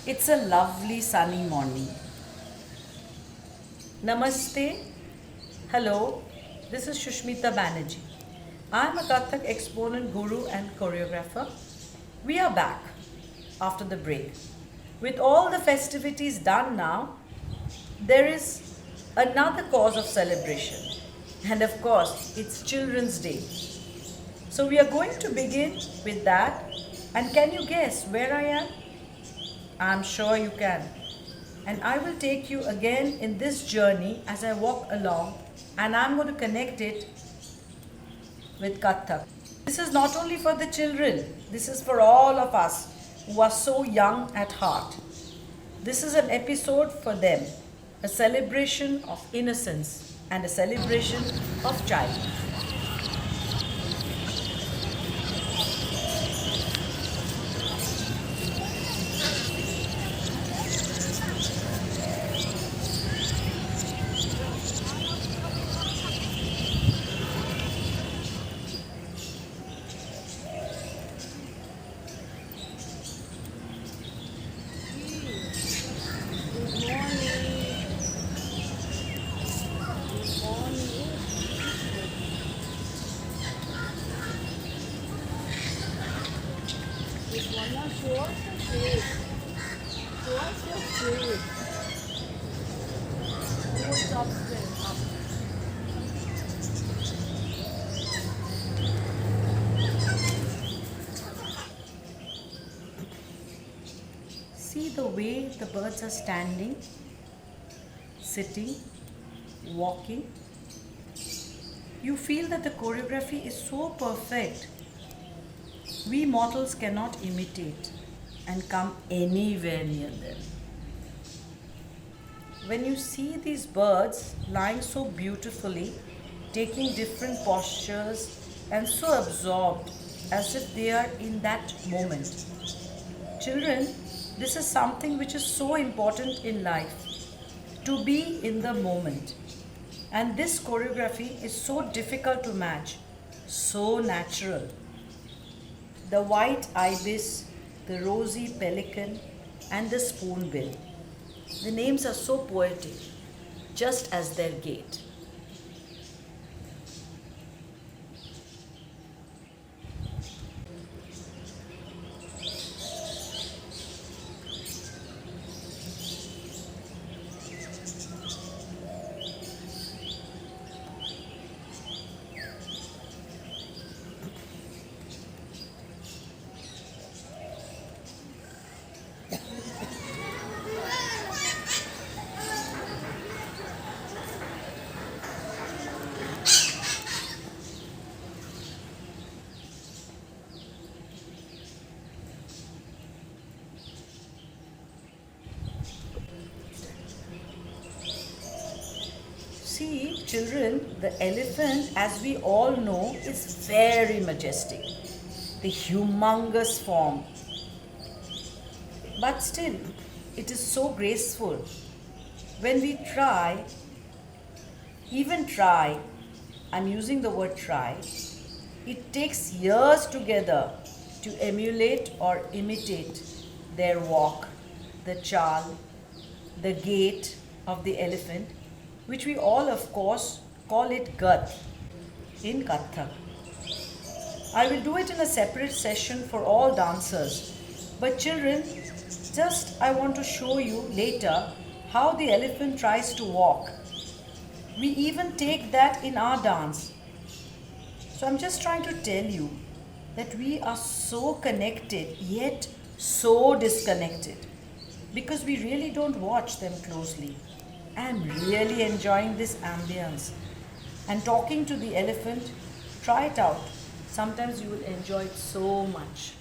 It's a lovely sunny morning. Namaste. Hello. This is Shushmita Banerjee. I'm a Kathak exponent, guru, and choreographer. We are back after the break. With all the festivities done now, there is another cause of celebration. And of course, it's Children's Day. So we are going to begin with that. And can you guess where I am? I'm sure you can. And I will take you again in this journey as I walk along, and I'm going to connect it with Kathak. This is not only for the children, this is for all of us who are so young at heart. This is an episode for them, a celebration of innocence and a celebration of childhood. See the way the birds are standing, sitting, walking. You feel that the choreography is so perfect. We mortals cannot imitate and come anywhere near them. When you see these birds lying so beautifully, taking different postures, and so absorbed as if they are in that moment. Children, this is something which is so important in life, to be in the moment. And this choreography is so difficult to match, so natural. The white ibis, the rosy pelican, and the spoonbill. The names are so poetic, just as their gait. See, children, the elephant, as we all know, is very majestic. The humongous form. But still, it is so graceful. When we try, even try, I'm using the word try, it takes years together to emulate or imitate their walk, the chal, the gait of the elephant, which we all, of course, call it Gath in Kathak. I will do it in a separate session for all dancers. But children, just I want to show you later how the elephant tries to walk. We even take that in our dance. So I'm just trying to tell you that we are so connected yet so disconnected because we really don't watch them closely. I'm really enjoying this ambience and talking to the elephant. Try it out. Sometimes you will enjoy it so much.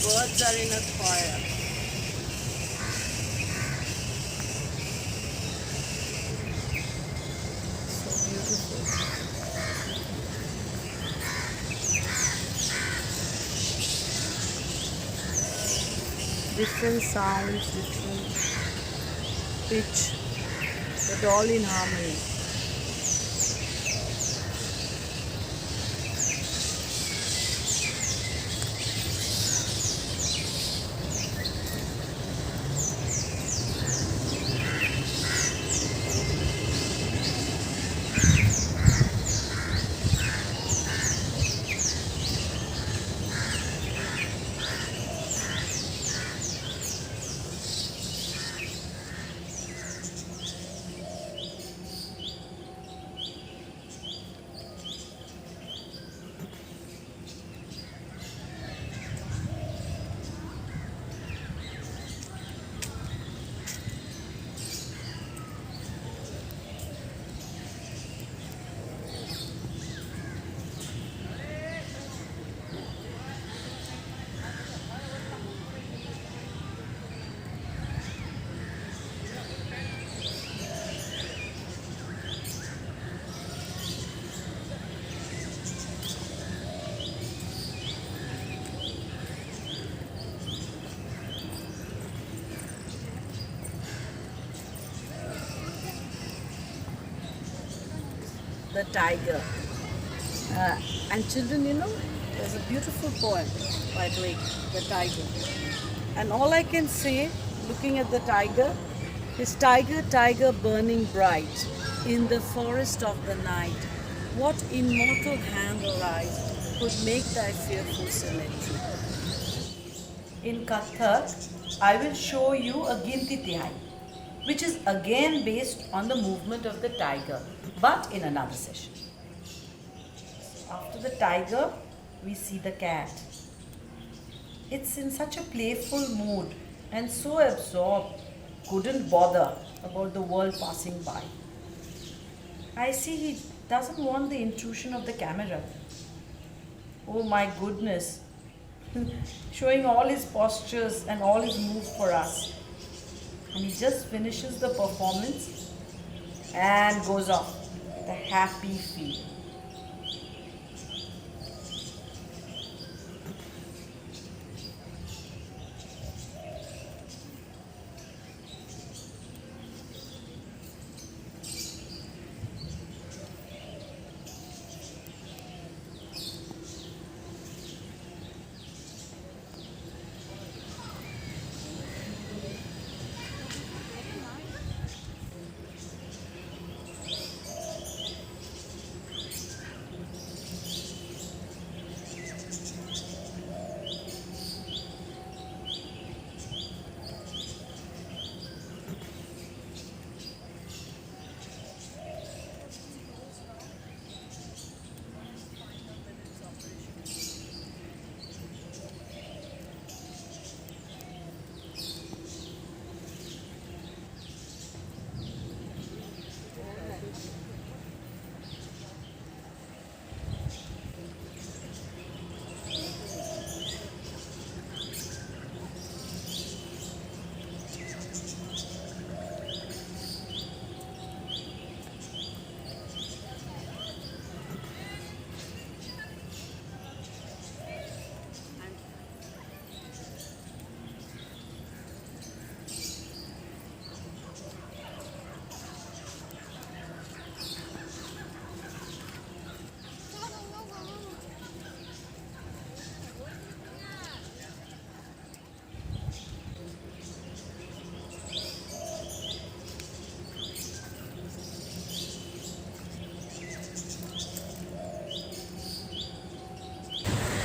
birds are in a choir. So beautiful. Different sounds, different pitch, but all in harmony. The tiger. And children, there's a beautiful poem by Blake, The Tiger. And all I can say, looking at the tiger, is tiger, tiger burning bright in the forest of the night. What immortal hand or eyes could make thy fearful symmetry? In Kathak, I will show you a Ginti Tihai, which is again based on the movement of the tiger, but in another session. After the tiger, we see the cat. It's in such a playful mood and so absorbed, couldn't bother about the world passing by. I see he doesn't want the intrusion of the camera. Oh my goodness, showing all his postures and all his moves for us. And he just finishes the performance and goes off with a happy feel.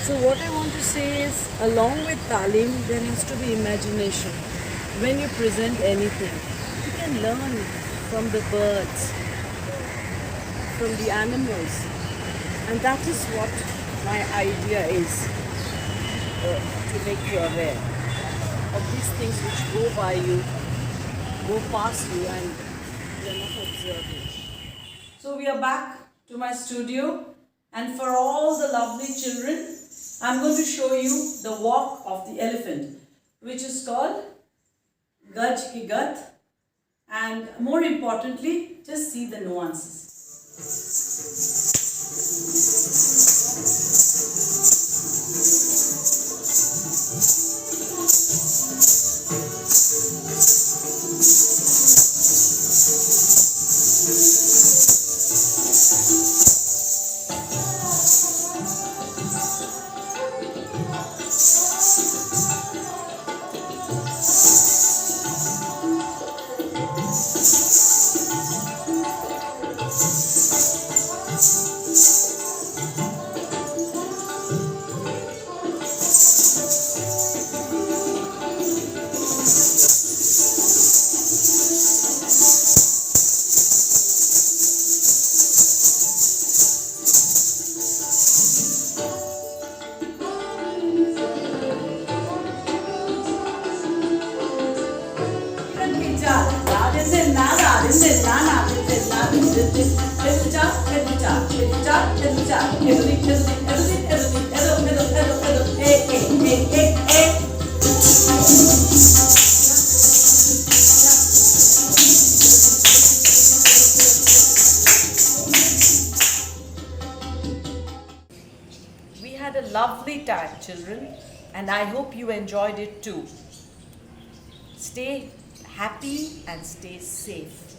So what I want to say is, along with talim, there has to be imagination. When you present anything, you can learn from the birds, from the animals. And that is what my idea is, to make you aware of these things which go by you, go past you, and you are not observing. So we are back to my studio, and for all the lovely children, I'm going to show you the walk of the elephant, which is called Gaj Ki Gat, and more importantly, just see the nuances. We had a lovely time, children, and I hope you enjoyed it too. Stay happy and stay safe.